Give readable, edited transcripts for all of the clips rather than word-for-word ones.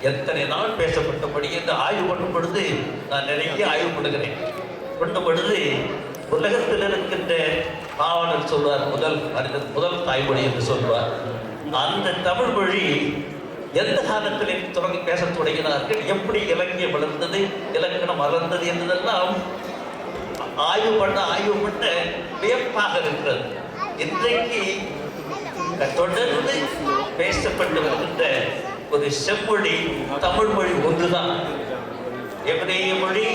எத்தனை நாள் பேசப்பட்டபடி என்று ஆய்வு பண்ணும் பொழுது நான் நிறைய ஆய்வு பண்ணுகிறேன். பண்ணும் பொழுது உலகத்தில் இருக்கின்ற பாவலர் சொல்வார், முதல் தாய்மொழி என்று சொல்வார். அந்த தமிழ் மொழி எந்த காலத்திலே தொடங்கி பேச தொடங்கினார்கள், எப்படி இலக்கியம் வளர்ந்தது, இலக்கணம் வளர்ந்தது என்பதெல்லாம் ஆய்வு பண்ண வியப்பாக இருக்கிறது. இன்றைக்கு தொடர்ந்து பேசப்பட்டு வருகின்ற ஒரு செம்மொழி தமிழ் மொழி ஒன்றுதான். எவரைய மொழி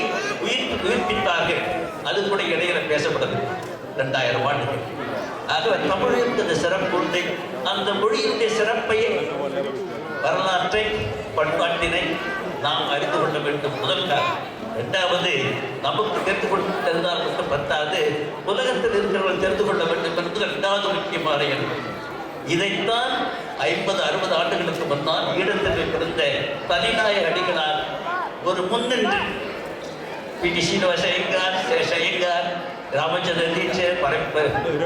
உயிர்ப்பித்தார்கள், அது கூட இடையில பேசப்படுது 2000 ஆண்டுகள். ஆகவே தமிழ் என்பது சிறப்பு உண்டு. அந்த மொழியினுடைய சிறப்பை, வரலாற்றை, பண்பாட்டினை நாம் அறிந்து கொள்ள வேண்டும். முதல் காரணம். இரண்டாவது, நமக்கு தெரிந்து கொண்டிருந்தால் மட்டும் பத்தாது, உலகத்தில் இருக்கிறவர்கள் தெரிந்து கொள்ள வேண்டும் என்பது இரண்டாவது முக்கியமான எண்ணம். இதைத்தான் 50-60 ஆண்டுகளுக்கு முன்னால் ஈழத்தில் பிறந்த தனிநாயக அடிகளார் ஒரு முன்னின்று பி.டி. சீனிவாச ஐயங்கார், சேஷ ஐயங்கார், ராமச்சந்திர டீச்சர்,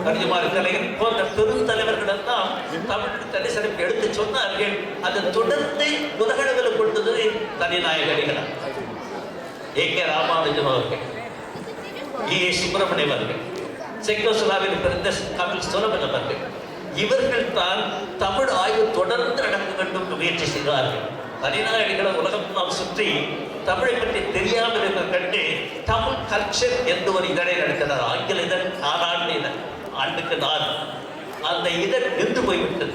பரிமாறு கலைஞர் போன்ற பெருந்தலைவர்கள் எல்லாம் தமிழுக்கு தனிசிறப்பு எடுத்து சொன்னார்கள். அதை தொடர்ந்து உலகளவில் கொண்டது தனிநாயக அடிகளார். ஏ.கே. ராமானுஜம் அவர்கள், E.A. சுப்பிரமணியம் அவர்கள், செக்கோஸ்லாவில் பிறந்த கபில் சுலபன் அவர்கள், இவர்கள் தான் தமிழ் ஆய்வு தொடர்ந்து நடக்க வேண்டும் என்று முயற்சி செய்தார்கள். தனிநாயகர்களை உலகம் சுற்றி தமிழை பற்றி தெரியாமல் இருக்க கண்டு தமிழ் கல்ச்சர் என்று ஒரு இதழை நடக்கிறார். ஆங்கில இதழ், ஆண்டுக்கு நாள் அந்த இதழ் நின்று போய்விட்டது.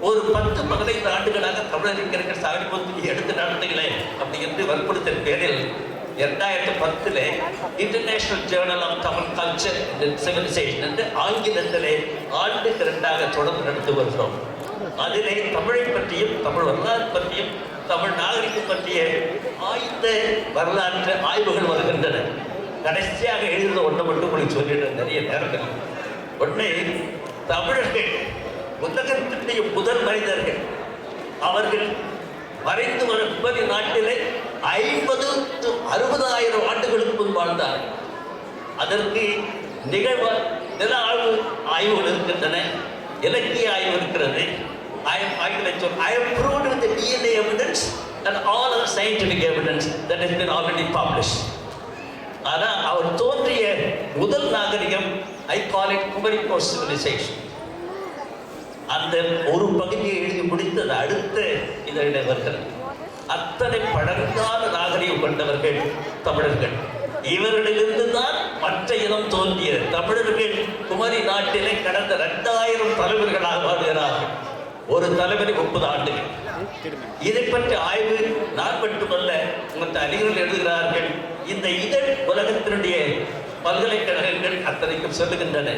ஒரு 10-15 ஆண்டுகளாக தமிழறிஞர்கள் சாகிபத்தை எடுத்து நடத்துகளே அப்படி என்று வற்புறுத்த பேரில் 2010 international journal of Tamil culture and civilization என்று ஆங்கிலத்திலே ஆண்டுக்கு 2ஆக தொடர்ந்து நடத்தி வருகிறோம். அதிலே தமிழை பற்றியும், தமிழ் வரலாறு பற்றியும், தமிழ் நாகரிகம் பற்றிய ஆய்ந்த வரலாற்று ஆய்வுகள் வருகின்றன. கடைசியாக எழுதுகிற ஒன்று மட்டும் உங்களுக்கு சொல்லிடுற நிறைய நேரங்கள். ஒன்று, தமிழர்கள் உலகத்தினுடைய முதல் மனிதர்கள். அவர்கள் மறைந்து வரும் குமரி நாட்டிலே 50-60 ஆண்டுகளுக்கு முன் வாழ்ந்தார். அதற்கு நில ஆய்வுகள் இருக்கின்றன, இலக்கிய ஆய்வு இருக்கிறது. I have proved with the DNA evidence and all other scientific evidence that has been already published. ஆனால் அவர் தோன்றிய முதல் நாகரிகம், I call it Kumari coast civilization. அந்த ஒரு பகுதியை எழுதி முடித்தது அடுத்த இதழில் வருகிறது. அத்தனை பழங்கால நாகரிகம் கொண்டவர்கள் தமிழர்கள். இவர்களிலிருந்து தான் மற்ற இனம் தோன்றிய தமிழர்கள் குமரி நாட்டிலே கடந்த 2000 தலைவர்களாக வாழ்கிறார்கள். ஒரு தலைவரை 30 ஆண்டுகள். இதை பற்றி ஆய்வு நான் மட்டுமல்ல, மற்ற அறிஞர்கள் எழுதுகிறார்கள். இந்த இதழ் உலகத்தினுடைய பல்கலைக்கழகங்கள் அத்தனைக்கும் சொல்லுகின்றன.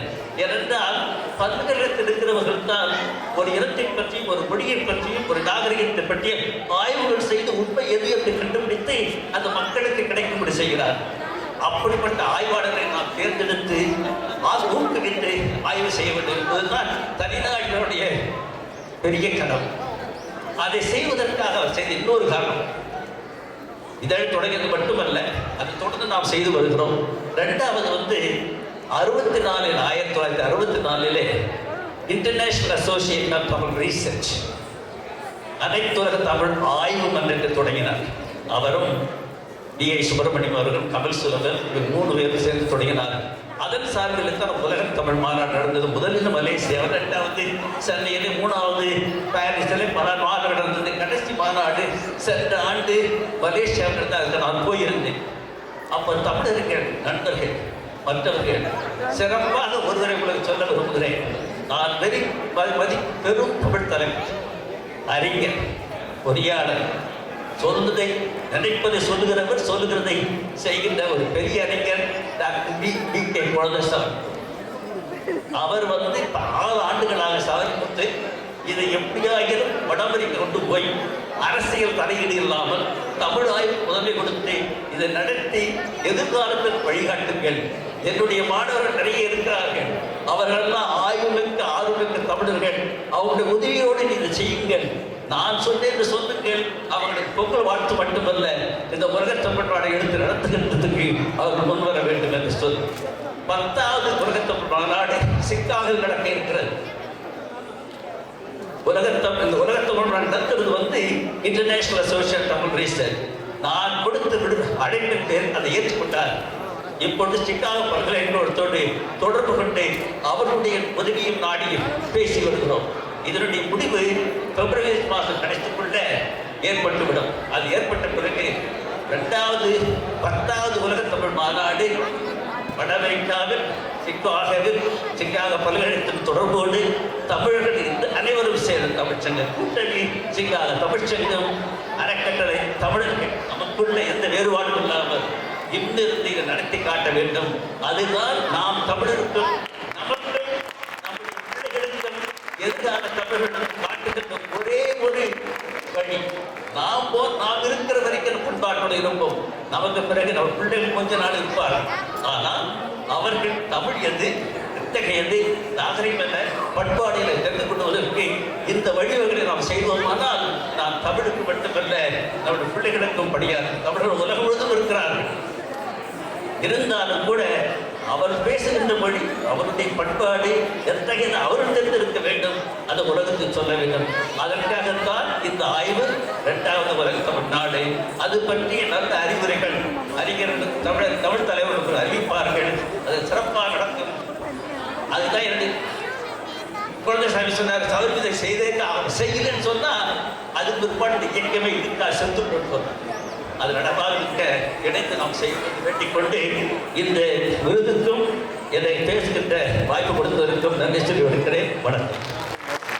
ஏனென்றால் பல்கலைக்கழகத்தில் இருக்கிறவர்கள் தான் ஒரு இனத்தை பற்றியும், ஒரு மொழியை பற்றியும், ஒரு நாகரிகத்தை பற்றியும் ஆய்வுகள் செய்து உண்மை எது என்று கண்டுபிடித்து அந்த மக்களுக்கு கிடைக்கும்படி செய்கிறார். அப்படிப்பட்ட ஆய்வாளர்களை நாம் தேர்ந்தெடுத்து ஊக்குவித்து ஆய்வு செய்ய வேண்டும் என்பதுதான் தனிநாயகனுடைய பெரிய கனவு. அதை செய்வதற்காக அவர் செய்த இன்னொரு காரணம், இதழ் தொடங்கியது மட்டுமல்ல, அதை தொடர்ந்து நாம் செய்து வருகிறோம். ரெண்டாவது 1964 international association of Tamil research, அனைத்துலக தமிழ் ஆய்வு மன்றத்தை தொடங்கினார். அவரும் D.I. சுப்பிரமணியம் அவர்கள், கபில் சுலபன், இவர் 3 பேரும் சேர்ந்து தொடங்கினார். அதன் சார்பில் தான் உலக தமிழ் மாநாடு நடந்தது. முதலில் மலேசியா, 2வது சென்னையில், 3வது பாரிஸில் பல மாநாடு நடந்தது. கடைசி மாநாடு சென்ற ஆண்டு மலேசியாவில் இருந்தால் நான் போயிருந்தேன். அப்போ தமிழர்கள், நண்பர்கள், மற்றவர்கள் சிறப்பாக ஒருவரை உங்களுக்கு சொல்ல விரும்புகிறேன். நான் பெரும் தமிழ் தலைவர், அறிஞர், பொறியாளர், சொல்வதை நினைப்பதை சொல்லுகிறவர், சொல்லுகிறதை செய்கின்ற ஒரு பெரிய அறிஞர் டாக்டர் B.K. குழந்தைசாமி. அவர் 6 ஆண்டுகளாக சாதித்து இதை எப்படியாகிலும் வடமறிக்கு கொண்டு போய் அரசியல் தலையீடு இல்லாமல் தமிழ் ஆய்வு முதன்மை கொடுத்து இதை நடத்தி எதிர்காலத்தில் வழிகாட்டுங்கள். என்னுடைய மாணவர்கள் நிறைய இருக்கிறார்கள், அவர்களெல்லாம் ஆய்வுமிக்க ஆர்வமிக்க தமிழர்கள், அவருடைய உதவியோடு இதை செய்யுங்கள். நான் சொன்னேன் சொல்லுங்கள். அவர்களுக்கு பொங்கல் வாழ்த்து மட்டுமல்ல, இந்த உலக தமிழ் மாநாடை எடுத்து நடத்துகின்றதுக்கு அவர்கள் முன்வர வேண்டும் என்று சொல்லி 10வது உலக தமிழ் மாநாடு சிக்காகில் நடக்க இருக்கிறது. இந்த உலகத்தமிழ் நடத்துறது வந்து இன்டர்நேஷனல் அசோசியேஷன் தமிழ் ரிசர்ச். நான் கொடுத்து அழைப்பிட்டு அதை ஏற்றுக்கொண்டார். இப்பொழுது சிக்காகோ பல்கலைக்கழகத்தோடு தொடர்பு கொண்டு அவர்களுடைய உதவியும் நாடியும் பேசி வருகிறோம். இதனுடைய முடிவு பிப்ரவரி மாதம் கடைசிக்குள்ள ஏற்பட்டுவிடும். அது ஏற்பட்ட பிறகு 10வது உலகத்தமிழ் மாநாடு வட அமெரிக்காவில் சிக்காகோ பல்கலைக்கழகத்தின் தொடர்போடு தமிழர்கள் அனைவரும் சேர்ந்த தமிழ்ச்சங்க கூட்டணி, சிக்காகோ தமிழ்ச்சங்கம், அறக்கட்டளை, தமிழர்கள் நமக்குள்ள எந்த வேறுபாடும் இல்லாமல் இங்கிருந்து இதை நடத்தி காட்ட வேண்டும். அதுதான் நாம் தமிழருக்கும் நமக்கும் நம்முடைய பிள்ளைகளுக்கும் எதிரான தமிழர்களும் காட்டுகின்ற ஒரே ஒரு வழி. நாம் இருக்கிற வரைக்கும் பண்பாட்டோடு இருப்போம். நமக்கு பிறகு நம்ம பிள்ளைகள் கொஞ்ச நாள் இருப்பார்கள். ஆனால் அவர்கள் தமிழ் எது, இத்தகையது, நாகரிகம் பண்பாடுகளை தெரிந்து கொள்வதற்கு இந்த வழிவகைகளை நாம் செய்தோமானால் நாம் தமிழுக்கு மட்டுமல்ல நம்முடைய பிள்ளைகளுக்கும் படியாது. தமிழர்கள் உலகம் முழுவதும் இருக்கிறார்கள். இருந்தாலும் கூட அவர் பேசுகின்ற மொழி, அவருடைய பண்பாடு எத்தகையது அவர்கள் தெரிந்திருக்க வேண்டும். அதை உலகத்தில் சொல்ல வேண்டும். அதற்காகத்தான் இந்த ஆய்வு 2வது உலகத்தமிழ் நாடு. அது பற்றிய நல்ல அறிவுரைகள் அறிஞர்கள் தமிழ் தலைவர்கள் அறிவிப்பார்கள். அது சிறப்பாக நடக்கும். அதுதான் என்னுடைய குழந்தைசாமி சொன்னார், சௌர்விதை செய்தே அவர் செய்யலன்னு சொன்னா அதுக்கு பிற்பாடு இயக்கமே இருக்கா, செத்து போட்டு அது நடவாதிக்க இணைத்து நாம் செய்வது வேண்டிக் கொண்டு இந்த விருதுக்கும் இதை பேசுகின்ற வாய்ப்பு கொடுத்ததற்கும் நன்றி சொல்லி வருகிறேன். வணக்கம்.